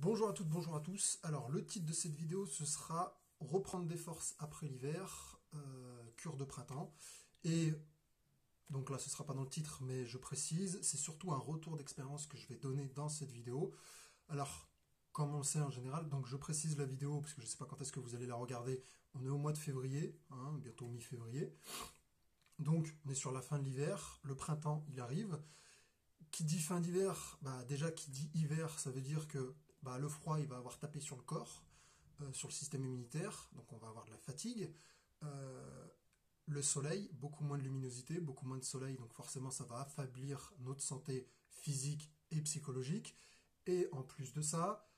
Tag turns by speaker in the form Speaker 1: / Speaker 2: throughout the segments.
Speaker 1: Bonjour à toutes, bonjour à tous. Alors le titre de cette vidéo ce sera reprendre des forces après l'hiver, cure de printemps. Et donc là ce sera pas dans le titre mais je précise, c'est surtout un retour d'expérience que je vais donner dans cette vidéo. Alors comme on le sait en général, donc je précise la vidéo parce que je ne sais pas quand est-ce que vous allez la regarder. On est au mois de février, bientôt mi-février. Donc on est sur la fin de l'hiver, le printemps il arrive. Qui dit fin d'hiver, déjà qui dit hiver, ça veut dire que le froid il va avoir tapé sur le corps, sur le système immunitaire, donc on va avoir de la fatigue. Le soleil, beaucoup moins de luminosité, beaucoup moins de soleil, donc forcément ça va affaiblir notre santé physique et psychologique. Et en plus de ça,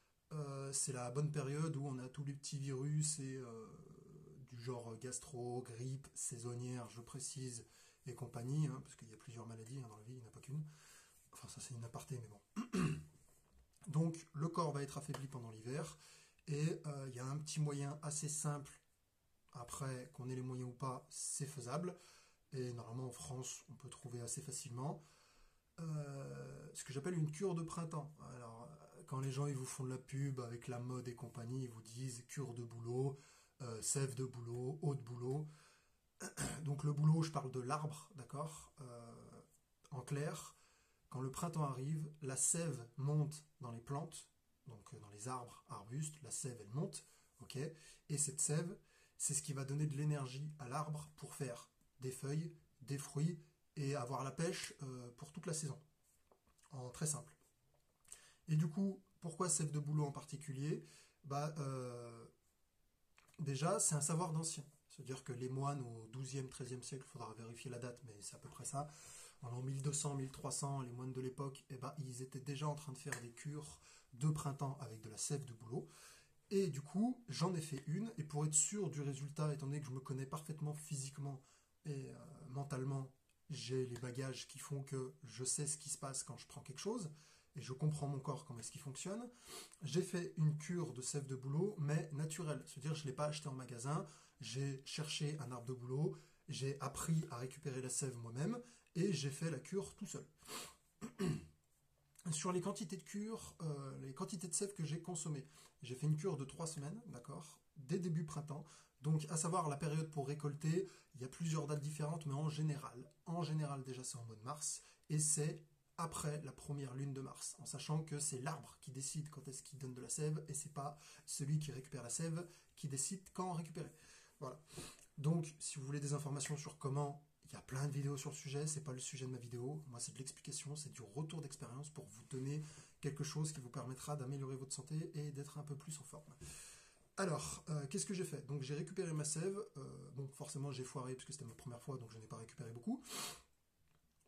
Speaker 1: c'est la bonne période où on a tous les petits virus et du genre gastro, grippe, saisonnière, je précise, et compagnie, parce qu'il y a plusieurs maladies dans la vie, il n'y en a pas qu'une. Enfin, ça c'est une aparté, mais bon. Donc, le corps va être affaibli pendant l'hiver, et il y a un petit moyen assez simple, après qu'on ait les moyens ou pas, c'est faisable, et normalement en France, on peut trouver assez facilement, ce que j'appelle une cure de printemps. Alors, quand les gens ils vous font de la pub avec la mode et compagnie, ils vous disent cure de bouleau, sève de bouleau, eau de bouleau. Donc le bouleau, je parle de l'arbre, d'accord, en clair. Quand le printemps arrive, la sève monte dans les plantes, donc dans les arbres, arbustes, la sève elle monte, ok. Et cette sève, c'est ce qui va donner de l'énergie à l'arbre pour faire des feuilles, des fruits et avoir la pêche pour toute la saison, en très simple. Et du coup, pourquoi sève de bouleau en particulier? Déjà, c'est un savoir d'ancien. C'est-à-dire que les moines au XIIe, XIIIe siècle, il faudra vérifier la date, mais c'est à peu près ça. En l'an 1200, 1300, les moines de l'époque, ils étaient déjà en train de faire des cures de printemps avec de la sève de bouleau. Et du coup, j'en ai fait une, et pour être sûr du résultat, étant donné que je me connais parfaitement physiquement et mentalement, j'ai les bagages qui font que je sais ce qui se passe quand je prends quelque chose, et je comprends mon corps, comment est-ce qu'il fonctionne. J'ai fait une cure de sève de bouleau, mais naturelle. C'est-à-dire, je ne l'ai pas acheté en magasin, j'ai cherché un arbre de bouleau, j'ai appris à récupérer la sève moi-même, et j'ai fait la cure tout seul. Sur les quantités de cure, les quantités de sève que j'ai consommées, j'ai fait une cure de 3 semaines, d'accord, dès début printemps. Donc, à savoir la période pour récolter, il y a plusieurs dates différentes, mais en général déjà c'est en mois de mars, et c'est après la première lune de mars, en sachant que c'est l'arbre qui décide quand est-ce qu'il donne de la sève, et c'est pas celui qui récupère la sève qui décide quand en récupérer. Voilà. Donc, si vous voulez des informations sur comment, il y a plein de vidéos sur le sujet, c'est pas le sujet de ma vidéo. Moi, c'est de l'explication, c'est du retour d'expérience pour vous donner quelque chose qui vous permettra d'améliorer votre santé et d'être un peu plus en forme. Alors, qu'est-ce que j'ai fait? Donc, j'ai récupéré ma sève. Bon, forcément, j'ai foiré parce que c'était ma première fois, donc je n'ai pas récupéré beaucoup.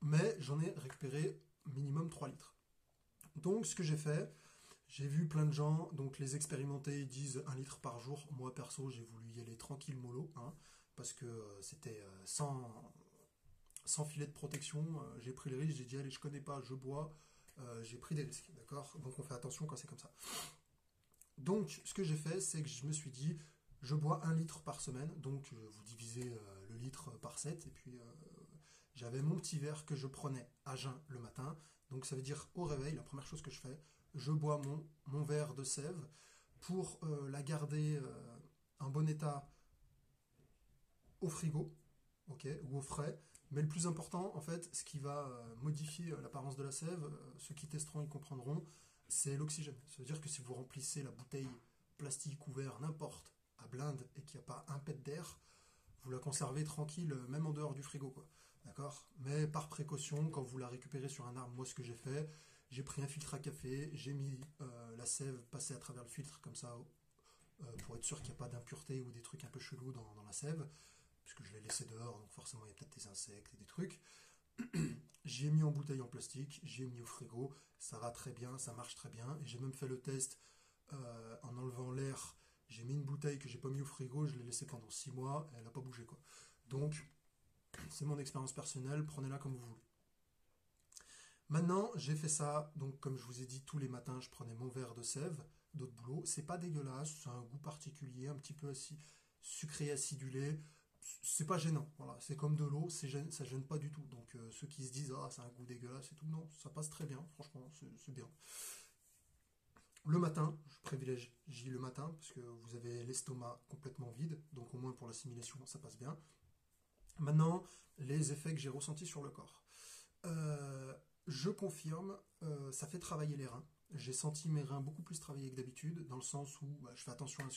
Speaker 1: Mais j'en ai récupéré minimum 3 litres. Donc, ce que j'ai fait, j'ai vu plein de gens, donc les expérimentés, ils disent 1 litre par jour. Moi, perso, j'ai voulu y aller tranquille mollo, parce que c'était sans filet de protection. J'ai pris le risque, j'ai dit allez, je connais pas, je bois, j'ai pris des risques, d'accord. Donc on fait attention quand c'est comme ça. Donc ce que j'ai fait, c'est que je me suis dit, je bois 1 litre par semaine, donc vous divisez le litre par 7, et puis j'avais mon petit verre que je prenais à jeun le matin. Donc ça veut dire au réveil, la première chose que je fais, je bois mon verre de sève pour la garder en bon état au frigo, ok, ou au frais. Mais le plus important, en fait, ce qui va modifier l'apparence de la sève, ceux qui testeront, ils comprendront, c'est l'oxygène. Ça veut dire que si vous remplissez la bouteille plastique ou verre, n'importe, à blinde, et qu'il n'y a pas un pet d'air, vous la conservez tranquille, même en dehors du frigo, quoi. D'accord? Mais par précaution, quand vous la récupérez sur un arbre, moi ce que j'ai fait, j'ai pris un filtre à café, j'ai mis la sève passée à travers le filtre, comme ça, pour être sûr qu'il n'y a pas d'impuretés ou des trucs un peu chelous dans la sève, puisque je l'ai laissé dehors, donc forcément il y a peut-être des insectes et des trucs. J'ai mis en bouteille en plastique, j'ai mis au frigo, ça va très bien, ça marche très bien, et j'ai même fait le test en enlevant l'air. J'ai mis une bouteille que j'ai pas mis au frigo, je l'ai laissée pendant 6 mois, et elle n'a pas bougé, quoi. Donc, c'est mon expérience personnelle, prenez-la comme vous voulez. Maintenant, j'ai fait ça, donc comme je vous ai dit, tous les matins, je prenais mon verre de sève, d'eau de bouleau. C'est pas dégueulasse, c'est un goût particulier, un petit peu sucré, acidulé. C'est pas gênant, voilà, c'est comme de l'eau, ça gêne pas du tout. Donc ceux qui se disent ah c'est un goût dégueulasse et tout, non, ça passe très bien, franchement, c'est bien. Le matin, privilégie le matin parce que vous avez l'estomac complètement vide, donc au moins pour l'assimilation ça passe bien. Maintenant, les effets que j'ai ressentis sur le corps. Je confirme, ça fait travailler les reins. J'ai senti mes reins beaucoup plus travailler que d'habitude, dans le sens où je fais attention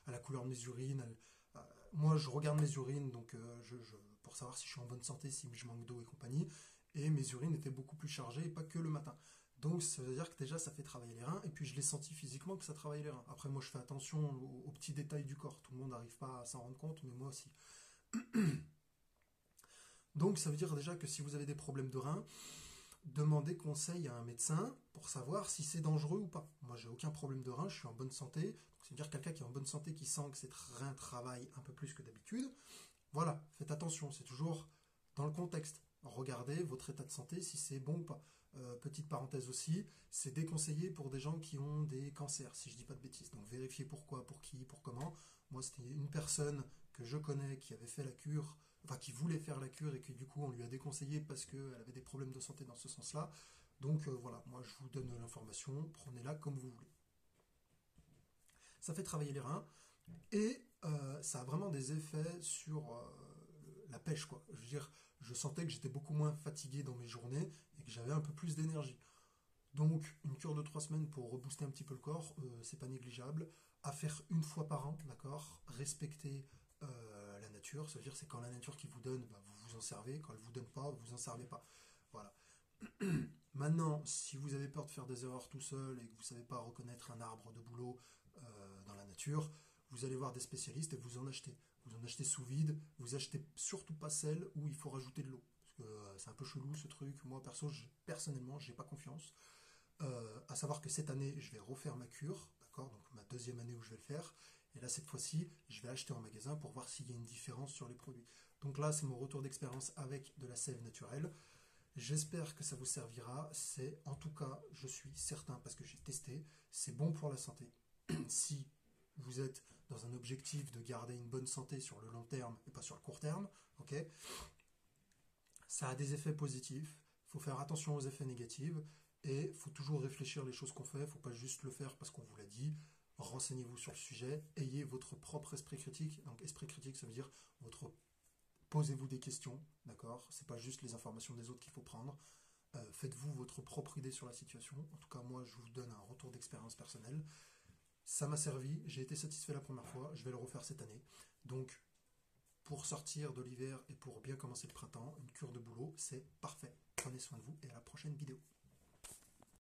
Speaker 1: à la couleur de mes urines. Moi, je regarde mes urines donc, pour savoir si je suis en bonne santé, si je manque d'eau et compagnie. Et mes urines étaient beaucoup plus chargées, et pas que le matin. Donc, ça veut dire que déjà, ça fait travailler les reins. Et puis, je l'ai senti physiquement que ça travaille les reins. Après, moi, je fais attention aux petits détails du corps. Tout le monde n'arrive pas à s'en rendre compte, mais moi aussi. Donc, ça veut dire déjà que si vous avez des problèmes de reins, demandez conseil à un médecin pour savoir si c'est dangereux ou pas. Moi, j'ai aucun problème de rein, je suis en bonne santé. Donc, c'est-à-dire quelqu'un qui est en bonne santé, qui sent que ses reins travaillent un peu plus que d'habitude. Voilà, faites attention, c'est toujours dans le contexte. Regardez votre état de santé, si c'est bon ou pas. Petite parenthèse aussi, c'est déconseillé pour des gens qui ont des cancers, si je dis pas de bêtises. Donc vérifiez pourquoi, pour qui, pour comment. Moi, c'était une personne que je connais qui avait fait la cure, enfin qui voulait faire la cure et que du coup on lui a déconseillé parce qu'elle avait des problèmes de santé dans ce sens-là. Donc voilà, moi je vous donne l'information, prenez-la comme vous voulez. Ça fait travailler les reins et ça a vraiment des effets sur la pêche, quoi. Je veux dire, je sentais que j'étais beaucoup moins fatigué dans mes journées et que j'avais un peu plus d'énergie. Donc, une cure de 3 semaines pour rebooster un petit peu le corps, c'est pas négligeable. À faire une fois par an, d'accord. Respecter la nature, ça veut dire c'est quand la nature qui vous donne, bah, vous vous en servez. Quand elle vous donne pas, vous vous en servez pas. Voilà. Maintenant, si vous avez peur de faire des erreurs tout seul et que vous ne savez pas reconnaître un arbre de bouleau dans la nature, vous allez voir des spécialistes et vous en achetez. Vous en achetez sous vide, vous achetez surtout pas celle où il faut rajouter de l'eau. Parce que c'est un peu chelou ce truc. Moi, personnellement, j'ai pas confiance. À savoir que cette année, je vais refaire ma cure, d'accord, donc ma deuxième année où je vais le faire. Et là, cette fois-ci, je vais acheter en magasin pour voir s'il y a une différence sur les produits. Donc là, c'est mon retour d'expérience avec de la sève naturelle. J'espère que ça vous servira. C'est, en tout cas, je suis certain parce que j'ai testé, c'est bon pour la santé. Si vous êtes dans un objectif de garder une bonne santé sur le long terme et pas sur le court terme, ok, ça a des effets positifs. Il faut faire attention aux effets négatifs et il faut toujours réfléchir les choses qu'on fait. Il ne faut pas juste le faire parce qu'on vous l'a dit. Renseignez-vous sur le sujet. Ayez votre propre esprit critique. Donc, esprit critique, ça veut dire posez-vous des questions, d'accord? C'est pas juste les informations des autres qu'il faut prendre. Faites-vous votre propre idée sur la situation. En tout cas, moi, je vous donne un retour d'expérience personnelle. Ça m'a servi, j'ai été satisfait la première fois, je vais le refaire cette année. Donc, pour sortir de l'hiver et pour bien commencer le printemps, une cure de boulot, c'est parfait. Prenez soin de vous et à la prochaine vidéo.